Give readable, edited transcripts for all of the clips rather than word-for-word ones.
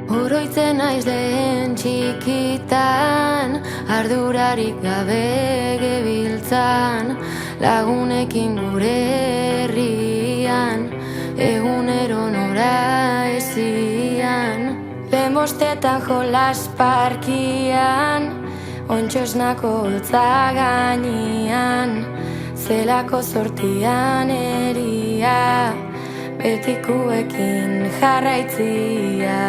Oroitzen naiz lehen txikitan, ardurarik gabe gebiltzan, lagunekin gure herrian, egunero nora ezian. Lehen bostetan jolas parkian, ontxosnako hotza gainean, zelako zortian eria, betikuekin jarraitzia.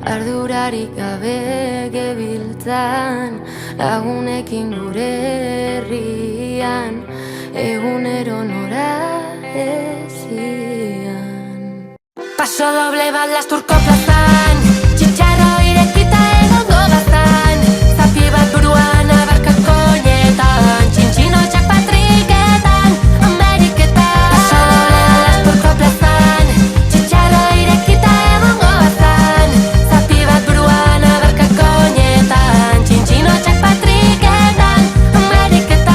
Ardurarik gabe gebiltzan, lagunekin gure herrian, egunero nora ezian. Paso doble bat Lasturko plazan, txitxarro irekita egongo gaztan, zapi bat buruan abarkako oinetan, txintxinotxak patriketan, Ameriketan. Paso doble bat Lasturko plazan, txitxarro irekita egongo gaztan, zapi bat buruan abarkako oinetan, txintxinotxak patriketan, Ameriketan.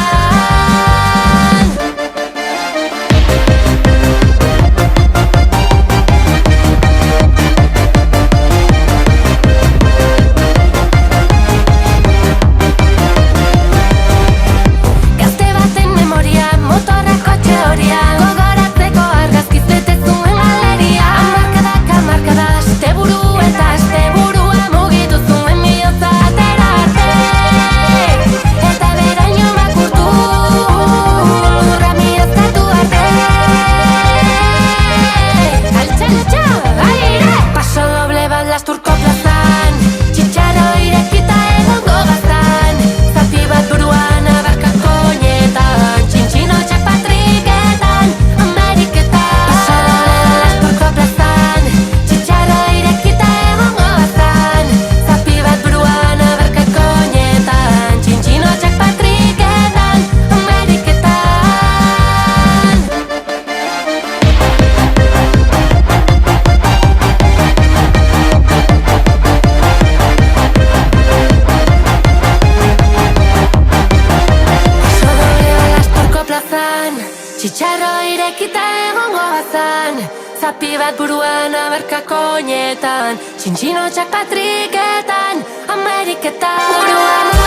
Txitxarro irekita egongo bazan, zapi bat buruan abarkako oinetan, txintxinotxak patriketan, Ameriketan. Buruan